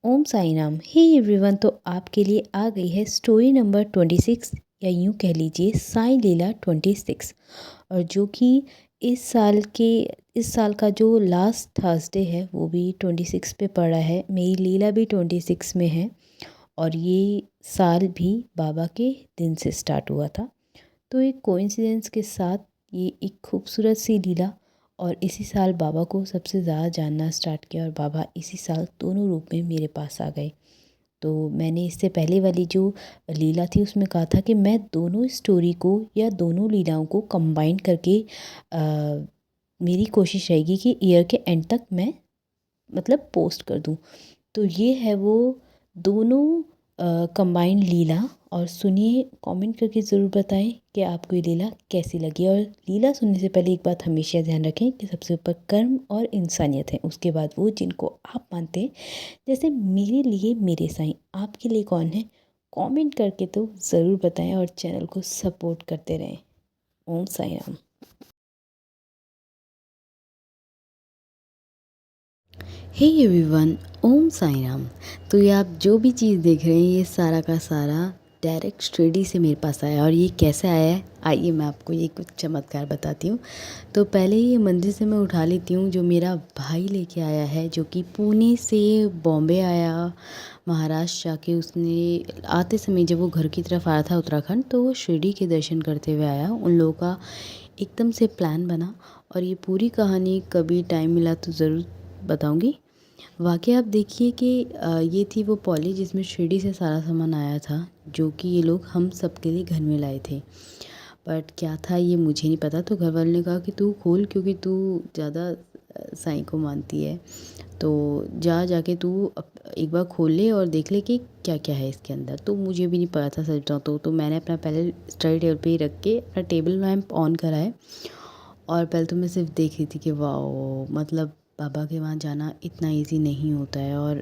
ओम Sai Ram. Hey everyone, तो आपके लिए आ गई है स्टोरी नंबर 26 या यूँ कह लीजिए साई लीला 26। और जो कि इस साल का जो लास्ट थर्सडे है वो भी 26 पे पड़ा है। मेरी लीला भी 26 में है और ये साल भी बाबा के दिन से स्टार्ट हुआ था। तो एक कोइंसिडेंस के साथ ये एक खूबसूरत सी लीला और इसी साल बाबा को सबसे ज़्यादा जानना स्टार्ट किया और बाबा इसी साल दोनों रूप में मेरे पास आ गए। तो मैंने इससे पहले वाली जो लीला थी उसमें कहा था कि मैं दोनों स्टोरी को या दोनों लीलाओं को कंबाइन करके मेरी कोशिश रहेगी कि ईयर के एंड तक मैं मतलब पोस्ट कर दूँ। तो ये है वो दोनों कंबाइंड लीला। और सुनिए, कमेंट करके ज़रूर बताएं कि आपको ये लीला कैसी लगी। और लीला सुनने से पहले एक बात हमेशा ध्यान रखें कि सबसे ऊपर कर्म और इंसानियत है, उसके बाद वो जिनको आप मानते हैं। जैसे मेरे लिए मेरे साईं, आपके लिए कौन है? कमेंट करके तो ज़रूर बताएं और चैनल को सपोर्ट करते रहें। ओम साई राम। हे एवरीवन, ओम साई राम। तो ये आप जो भी चीज़ देख रहे हैं ये सारा का सारा डायरेक्ट स्टडी से मेरे पास आया। और ये कैसे आया है, आइए मैं आपको ये कुछ चमत्कार बताती हूँ। तो पहले ये मंदिर से मैं उठा लेती हूँ जो मेरा भाई लेके आया है, जो कि पुणे से बॉम्बे आया, महाराष्ट्र जाके उसने आते समय जब वो घर की तरफ आया था उत्तराखंड, तो वो शिरडी के दर्शन करते हुए आया। उन लोगों का एकदम से प्लान बना और ये पूरी कहानी कभी टाइम मिला तो ज़रूर बताऊँगी। वाक़ई आप देखिए कि ये थी वो पॉली जिसमें शिरडी से सारा सामान आया था, जो कि ये लोग हम सबके लिए घर में लाए थे। बट क्या था ये मुझे नहीं पता, तो घर वालों ने कहा कि तू खोल क्योंकि तू ज़्यादा साईं को मानती है, तो जाके तू एक बार खोल ले और देख ले कि क्या क्या है इसके अंदर। तो मुझे भी नहीं पता था सच बताऊँ तो मैंने अपना पहले स्टडी टेबल पे ही रख के अपना टेबल लैंप ऑन करा है। और पहले तो मैं सिर्फ देख रही थी कि वाओ, मतलब बाबा के वहाँ जाना इतना इजी नहीं होता है और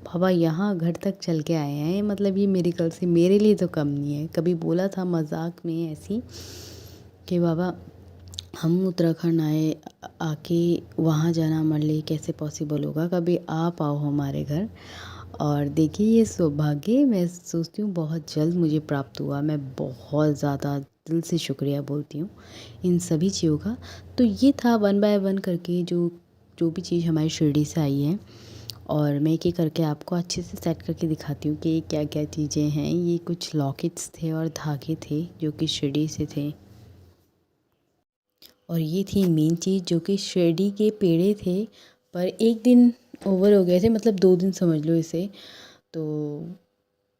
बाबा यहाँ घर तक चल के आए हैं, मतलब ये मेरेकल से मेरे लिए तो कम नहीं है। कभी बोला था मजाक में ऐसी कि बाबा हम उत्तराखंड आए, आके वहाँ जाना हमारे लिए कैसे पॉसिबल होगा, कभी आप आओ हमारे घर। और देखिए ये सौभाग्य मैं सोचती हूँ बहुत जल्द मुझे प्राप्त हुआ। मैं बहुत ज़्यादा दिल से शुक्रिया बोलती हूँ इन सभी चीज़ों का। तो ये था वन बाय वन करके जो जो भी चीज़ हमारी शिरडी से आई है। और मैं एक एक करके आपको अच्छे से सेट करके दिखाती हूँ कि क्या क्या चीज़ें हैं। ये कुछ लॉकेट्स थे और धागे थे जो कि शिरडी से थे। और ये थी मेन चीज़ जो कि शिरडी के पेड़े थे, पर एक दिन ओवर हो गए थे, मतलब 2 दिन समझ लो इसे। तो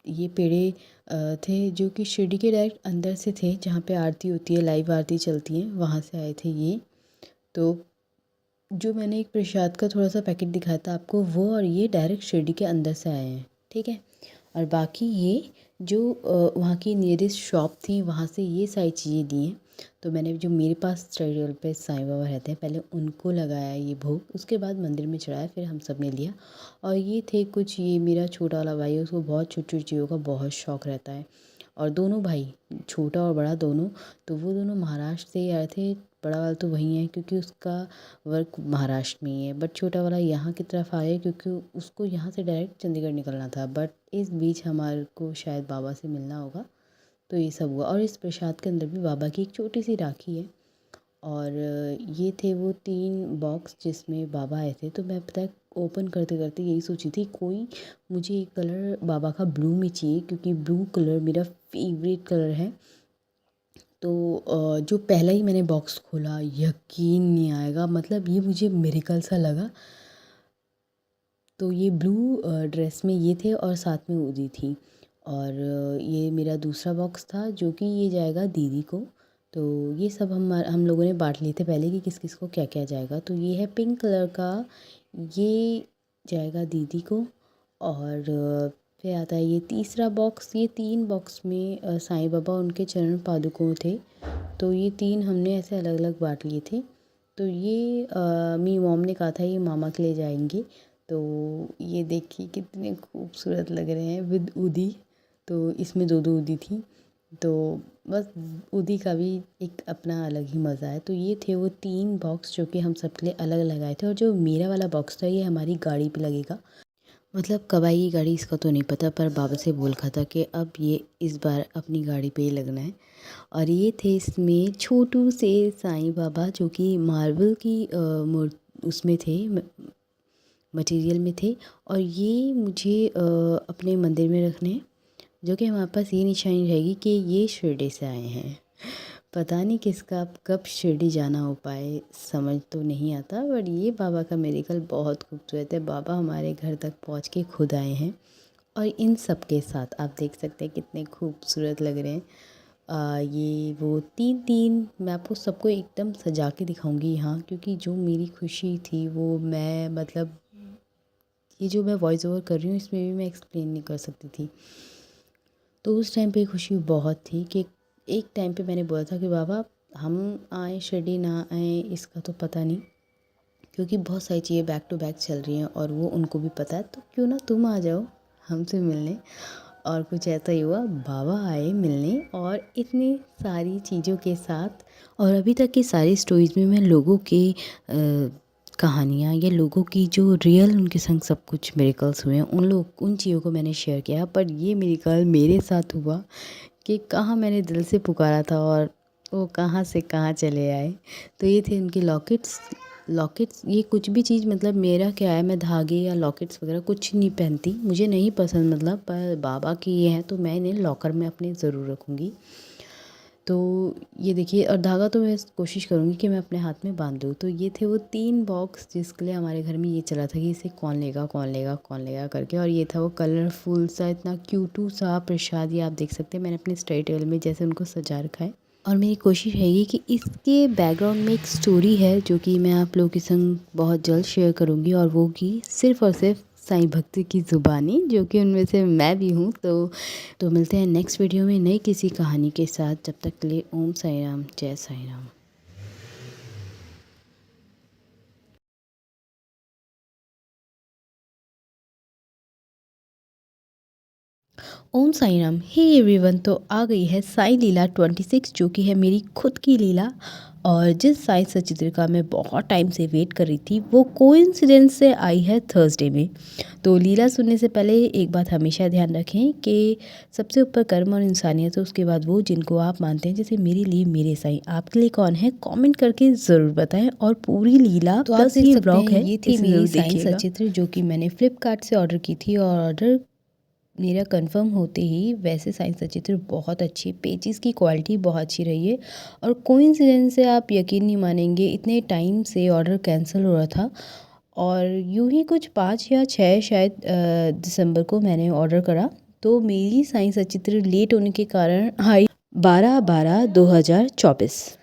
ये पेड़े थे जो कि शिरडी के डायरेक्ट अंदर से थे, जहाँ पे आरती होती है, लाइव आरती चलती है, वहाँ से आए थे ये। तो जो मैंने एक प्रसाद का थोड़ा सा पैकेट दिखाया था आपको, वो और ये डायरेक्ट शिरडी के अंदर से आए हैं, ठीक है। और बाकी ये जो वहाँ की नियरेस्ट शॉप थी वहाँ से ये सारी चीज़ें दी हैं। तो मैंने जो मेरे पास ट्रेडियल पे साईं बाबा रहते हैं, पहले उनको लगाया ये भोग, उसके बाद मंदिर में चढ़ाया, फिर हम सब ने लिया। और ये थे कुछ, ये मेरा छोटा वाला भाई है, उसको बहुत छोटी छोटी चीज़ों का बहुत शौक़ रहता है। और दोनों भाई, छोटा और बड़ा दोनों, तो वो दोनों महाराष्ट्र से ही आए थे। बड़ा वाला तो वहीं है क्योंकि उसका वर्क महाराष्ट्र में ही है, बट छोटा वाला यहाँ की तरफ आया क्योंकि उसको यहाँ से डायरेक्ट चंडीगढ़ निकलना था। बट इस बीच हमारे को शायद बाबा से मिलना होगा, तो ये सब हुआ। और इस प्रसाद के अंदर भी बाबा की एक छोटी सी राखी है। और ये थे वो 3 बॉक्स जिसमें बाबा आए थे। तो मैं पता है ओपन करते करते यही सोची थी, कोई मुझे एक कलर बाबा का ब्लू में चाहिए क्योंकि ब्लू कलर मेरा फेवरेट कलर है। तो जो पहला ही मैंने बॉक्स खोला, यकीन नहीं आएगा, मतलब ये मुझे मिरेकल सा लगा। तो ये ब्लू ड्रेस में ये थे और साथ में उदी थी। और ये मेरा दूसरा बॉक्स था जो कि ये जाएगा दीदी को। तो ये सब हम लोगों ने बांट लिए थे पहले कि किस किस को क्या क्या जाएगा। तो ये है पिंक कलर का, ये जाएगा दीदी को। और फिर आता है ये तीसरा बॉक्स। ये 3 बॉक्स में साईं बाबा उनके चरण पादुकों थे। तो ये 3 हमने ऐसे अलग अलग बांट लिए थे। तो ये मेरी मॉम ने कहा था ये मामा के लिए जाएंगे। तो ये देखिए कितने खूबसूरत लग रहे हैं विद उदी। तो इसमें 2-2 उदी थी। तो बस उदी का भी एक अपना अलग ही मज़ा है। तो ये थे वो 3 बॉक्स जो कि हम सबके लिए अलग लगाए थे। और जो मेरा वाला बॉक्स था ये हमारी गाड़ी पे लगेगा। मतलब कब आएगी गाड़ी इसका तो नहीं पता, पर बाबा से बोल रखा था कि अब ये इस बार अपनी गाड़ी पे ही लगना है। और ये थे इसमें छोटू से साईं बाबा, जो कि मार्बल की उसमें थे, मटेरियल में थे। और ये मुझे अपने मंदिर में रखने हैं, जो कि हमारे पास ये निशानी रहेगी कि ये शिरडी से आए हैं। पता नहीं किसका अब कब शिरडी जाना हो पाए, समझ तो नहीं आता, बट ये बाबा का मेरेकल बहुत खूबसूरत है। बाबा हमारे घर तक पहुंच के खुद आए हैं, और इन सब के साथ आप देख सकते हैं कितने खूबसूरत लग रहे हैं। ये वो तीन तीन मैं आपको सबको एकदम सजा के दिखाऊंगी यहाँ, क्योंकि जो मेरी खुशी थी वो मैं मतलब ये जो मैं वॉइस ओवर कर रही हूँ इसमें भी मैं एक्सप्लेन नहीं कर सकती थी। तो उस टाइम पे खुशी बहुत थी कि एक टाइम पे मैंने बोला था कि बाबा हम आए शिरडी ना आए इसका तो पता नहीं, क्योंकि बहुत सारी चीज़ें बैक टू बैक चल रही हैं और वो उनको भी पता है, तो क्यों ना तुम आ जाओ हमसे मिलने। और कुछ ऐसा ही हुआ, बाबा आए मिलने और इतनी सारी चीज़ों के साथ। और अभी तक की सारी स्टोरीज़ में मैं लोगों की कहानियाँ या लोगों की जो रियल उनके संग सब कुछ मिरेकल्स हुए हैं उन चीज़ों को मैंने शेयर किया। पर ये मिरेकल मेरे साथ हुआ कि कहाँ मैंने दिल से पुकारा था और वो कहाँ से कहाँ चले आए। तो ये थे उनके लॉकेट्स। ये कुछ भी चीज़ मतलब मेरा क्या है, मैं धागे या लॉकेट्स वगैरह कुछ नहीं पहनती, मुझे नहीं पसंद मतलब, पर बाबा की ये हैं तो मैं इन्हें लॉकर में अपने ज़रूर रखूँगी। तो ये देखिए, और धागा तो मैं कोशिश करूँगी कि मैं अपने हाथ में बांध दूँ। तो ये थे वो 3 बॉक्स जिसके लिए हमारे घर में ये चला था कि इसे कौन लेगा कौन लेगा कौन लेगा करके। और ये था वो कलरफुल सा इतना क्यूटू सा प्रसाद, ये आप देख सकते हैं मैंने अपने स्टडी टेबल में जैसे उनको सजा रखा है। और मेरी कोशिश रहेगी कि इसके बैकग्राउंड में एक स्टोरी है जो कि मैं आप लोगों के संग बहुत जल्द शेयर करूँगी, और वो कि सिर्फ़ और सिर्फ साईं भक्त की ज़ुबानी, जो कि उनमें से मैं भी हूँ। तो मिलते हैं नेक्स्ट वीडियो में नई किसी कहानी के साथ। जब तक के लिए ओम साई राम, जय साई राम। ओम साई राम। हे एवरीवन, तो आ गई है साई लीला 26, जो कि है मेरी खुद की लीला। और जिस साई सचित्र का मैं बहुत टाइम से वेट कर रही थी वो कोइंसिडेंस से आई है थर्सडे में। तो लीला सुनने से पहले एक बात हमेशा ध्यान रखें कि सबसे ऊपर कर्म और इंसानियत है, उसके बाद वो जिनको आप मानते हैं। जैसे मेरे लिए मेरे साईं, आपके लिए कौन है, कमेंट करके ज़रूर बताएं। और पूरी लीला तो आप प्लस देख ये सकते ब्लॉग हैं, है, ये थी इसे मेरी ज़रूर साईं देखिएगा। सचित्र जो कि मैंने फ्लिपकार्ट से ऑर्डर की थी, और ऑर्डर मेरा कंफर्म होते ही वैसे साईं सचित्र बहुत अच्छी, पेजेस की क्वालिटी बहुत अच्छी रही है। और कोइंसिडेंस से आप यकीन नहीं मानेंगे, इतने टाइम से ऑर्डर कैंसिल हो रहा था, और यूं ही कुछ 5 या 6 शायद दिसंबर को मैंने ऑर्डर करा। तो मेरी साईं सचित्र लेट होने के कारण आई 12/12/2024।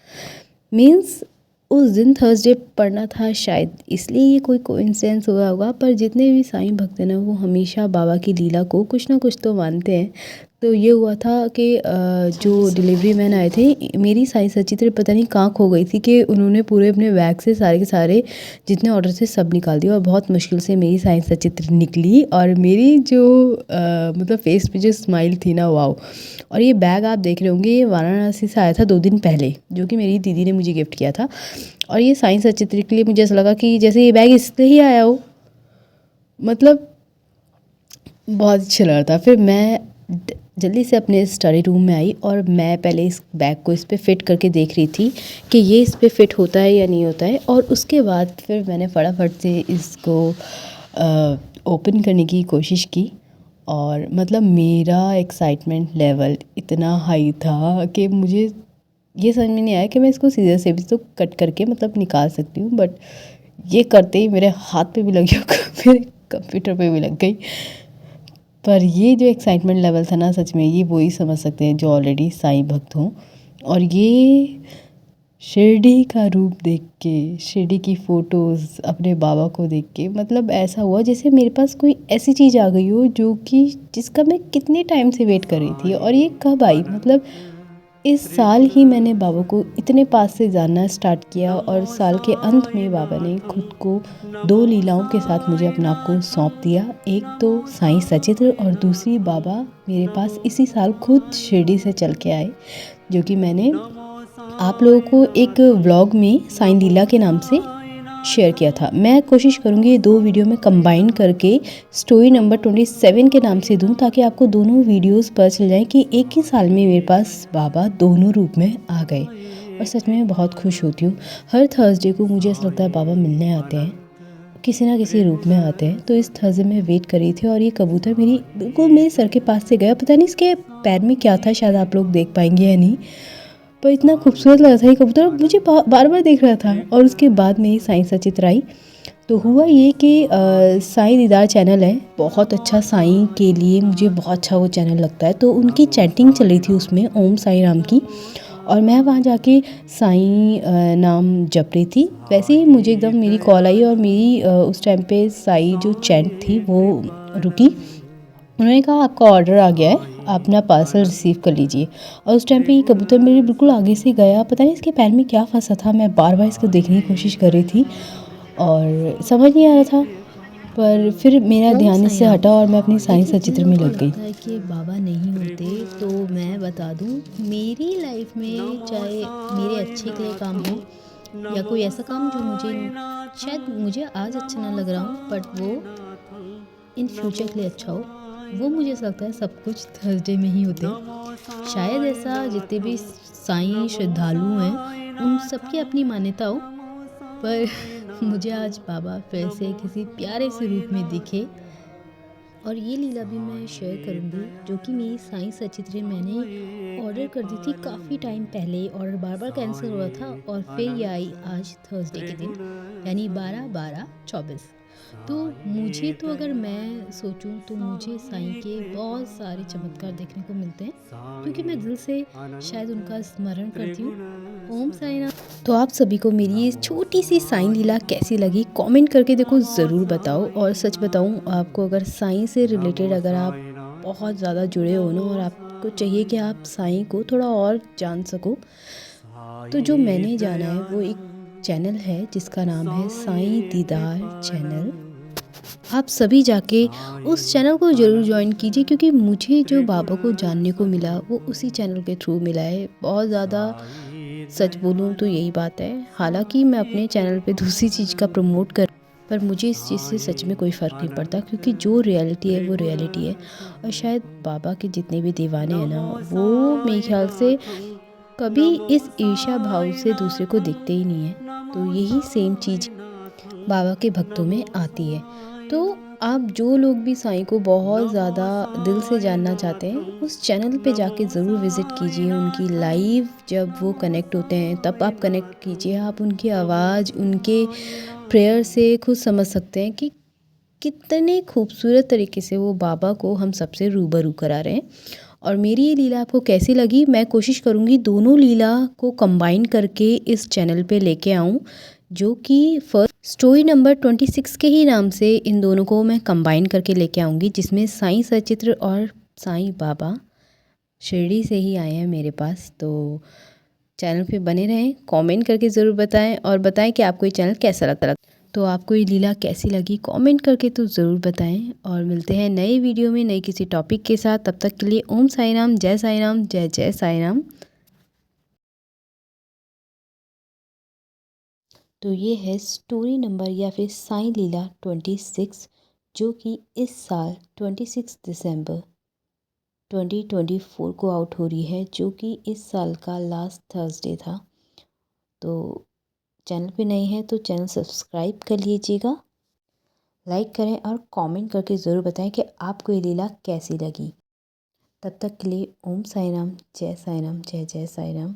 मीन्स उस दिन थर्सडे पढ़ना था शायद, इसलिए ये कोई कोइंसिडेंस हुआ होगा। पर जितने भी साईं भक्त हैं ना, वो हमेशा बाबा की लीला को कुछ ना कुछ तो मानते हैं। तो ये हुआ था कि जो डिलीवरी मैन आए थे, मेरी साईं सचित्र पता नहीं कहाँ खो गई थी कि उन्होंने पूरे अपने बैग से सारे के सारे जितने ऑर्डर थे सब निकाल दिए, और बहुत मुश्किल से मेरी साईं सचित्र निकली। और मेरी जो मतलब फेस पे जो स्माइल थी ना, वाओ। और ये बैग आप देख रहे होंगे, ये वाराणसी से आया था 2 दिन पहले, जो कि मेरी दीदी ने मुझे गिफ्ट किया था। और ये साईं सचित्र के लिए मुझे ऐसा लगा कि जैसे ये बैग इसलिए ही आया हो, मतलब बहुत अच्छा लगा था। फिर मैं जल्दी से अपने स्टडी रूम में आई, और मैं पहले इस बैग को इस पर फ़िट करके देख रही थी कि ये इस पर फ़िट होता है या नहीं होता है। और उसके बाद फिर मैंने फटाफट से इसको ओपन करने की कोशिश की, और मतलब मेरा एक्साइटमेंट लेवल इतना हाई था कि मुझे ये समझ में नहीं आया कि मैं इसको सीधे से भी तो कट करके मतलब निकाल सकती हूँ, बट ये करते ही मेरे हाथ पे भी लगी और मेरे कंप्यूटर पे भी लग गई। पर ये जो एक्साइटमेंट लेवल था ना, सच में ये वही समझ सकते हैं जो ऑलरेडी साईं भक्त हों। और ये शिरडी का रूप देख के, शिरडी की फ़ोटोज़, अपने बाबा को देख के, मतलब ऐसा हुआ जैसे मेरे पास कोई ऐसी चीज़ आ गई हो जो कि जिसका मैं कितने टाइम से वेट कर रही थी। और ये कब आई, मतलब इस साल ही मैंने बाबा को इतने पास से जानना स्टार्ट किया, और साल के अंत में बाबा ने खुद को 2 लीलाओं के साथ मुझे अपने आप को सौंप दिया। एक तो साईं सचित्र, और दूसरी बाबा मेरे पास इसी साल खुद शिरडी से चल के आए, जो कि मैंने आप लोगों को एक व्लॉग में साईं लीला के नाम से शेयर किया था। मैं कोशिश करूँगी ये 2 वीडियो में कंबाइन करके स्टोरी नंबर 27 के नाम से दूँ, ताकि आपको दोनों वीडियोस पता चल जाए कि एक ही साल में मेरे पास बाबा दोनों रूप में आ गए। और सच में मैं बहुत खुश होती हूँ। हर थर्सडे को मुझे ऐसा लगता है बाबा मिलने आते हैं, किसी ना किसी रूप में आते हैं। तो इस थर्सडे में वेट कर रही थी और ये कबूतर बिल्कुल मेरे सर के पास से गया। पता नहीं इसके पैर में क्या था, शायद आप लोग देख पाएंगे या नहीं, पर इतना खूबसूरत लगा था ये कबूतर, मुझे बार बार देख रहा था। और उसके बाद मेरी साईं सचित्र आई। तो हुआ ये कि साईं दीदार चैनल है, बहुत अच्छा साईं के लिए मुझे बहुत अच्छा वो चैनल लगता है। तो उनकी चैटिंग चल रही थी उसमें ओम साईं राम की, और मैं वहाँ जाके साईं नाम जप रही थी। वैसे ही मुझे एकदम मेरी कॉल आई और मेरी उस टाइम पे साईं जो चैंट थी वो रुकी। उन्होंने कहा आपका ऑर्डर आ गया है, आप अपना पार्सल रिसीव कर लीजिए। और उस टाइम पे ये कबूतर मेरे बिल्कुल आगे से गया, पता नहीं इसके पैर में क्या फंसा था। मैं बार बार इसको देखने की कोशिश कर रही थी और समझ नहीं आ रहा था, पर फिर मेरा ध्यान इससे हटा और मैं अपनी साईं सचित्र में लग गई। लगता है कि बाबा नहीं होते तो मैं बता दूं, मेरी लाइफ में चाहे मेरे अच्छे के लिए काम हो या कोई ऐसा काम जो मुझे शायद मुझे आज अच्छा ना लग रहा हो, बट वो इन फ्यूचर के लिए अच्छा हो, वो मुझे ऐसा लगता है सब कुछ थर्सडे में ही होते हैं। शायद ऐसा जितने भी साईं श्रद्धालु हैं उन सबकी अपनी मान्यता हो, पर मुझे आज बाबा फिर से किसी प्यारे से रूप में दिखे। और ये लीला भी मैं शेयर करूँगी, जो कि मेरी साईं सचित्र मैंने ऑर्डर कर दी थी काफ़ी टाइम पहले। ऑर्डर बार बार कैंसिल हुआ था और फिर ये आई आज थर्सडे के दिन, यानी 12/12/24। तो मुझे तो अगर मैं सोचूं तो मुझे साईं के बहुत सारे चमत्कार देखने को मिलते हैं, क्योंकि मैं दिल से शायद उनका स्मरण करती हूँ। ओम साईं नाम। तो आप सभी को मेरी ये छोटी सी साईं लीला कैसी लगी कमेंट करके देखो ज़रूर बताओ। और सच बताऊँ आपको, अगर साईं से रिलेटेड अगर आप बहुत ज़्यादा जुड़े हो ना और आपको चाहिए कि आप साईं को थोड़ा और जान सको, तो जो मैंने जाना है वो एक चैनल है जिसका नाम है साईं दीदार चैनल। आप सभी जाके उस चैनल को ज़रूर ज्वाइन कीजिए, क्योंकि मुझे जो बाबा को जानने को मिला वो उसी चैनल के थ्रू मिला है। बहुत ज़्यादा सच बोलूँ तो यही बात है। हालांकि मैं अपने चैनल पे दूसरी चीज़ का प्रमोट कर, पर मुझे इस चीज़ से सच में कोई फ़र्क नहीं पड़ता, क्योंकि जो रियलिटी है वो रियलिटी है। और शायद बाबा के जितने भी दीवाने हैं ना, वो मेरे ख्याल से कभी इस ईर्ष्या भाव से दूसरे को देखते ही नहीं है। तो यही सेम चीज़ बाबा के भक्तों में आती है। तो आप जो लोग भी साईं को बहुत ज़्यादा दिल से जानना चाहते हैं, उस चैनल पे जाके ज़रूर विज़िट कीजिए। उनकी लाइव जब वो कनेक्ट होते हैं तब आप कनेक्ट कीजिए। आप उनकी आवाज़, उनके प्रेयर से खुद समझ सकते हैं कि कितने खूबसूरत तरीके से वो बाबा को हम सबसे रूबरू करा रहे हैं। और मेरी ये लीला आपको कैसी लगी, मैं कोशिश करूँगी दोनों लीला को कंबाइन करके इस चैनल पे लेके आऊँ, जो कि फर्स्ट स्टोरी नंबर 26 के ही नाम से इन दोनों को मैं कंबाइन करके लेके आऊँगी, जिसमें साईं सचित्र और साईं बाबा शिरडी से ही आए हैं मेरे पास। तो चैनल पे बने रहें, कमेंट करके ज़रूर बताएं और बताएं कि आपको ये चैनल कैसा लगता। तो आपको ये लीला कैसी लगी कमेंट करके तो ज़रूर बताएं। और मिलते हैं नए वीडियो में नए किसी टॉपिक के साथ। तब तक के लिए ओम साई राम, जय साई राम, जय जय साई राम। तो ये है स्टोरी नंबर या फिर साईं लीला 26, जो कि इस साल 26 दिसंबर 2024 को आउट हो रही है, जो कि इस साल का लास्ट थर्सडे था। तो चैनल पे नए हैं तो चैनल सब्सक्राइब कर लीजिएगा, लाइक करें और कमेंट करके ज़रूर बताएं कि आपको ये लीला कैसी लगी। तब तक के लिए ओम साई राम, जय साई राम, जय जय साई राम।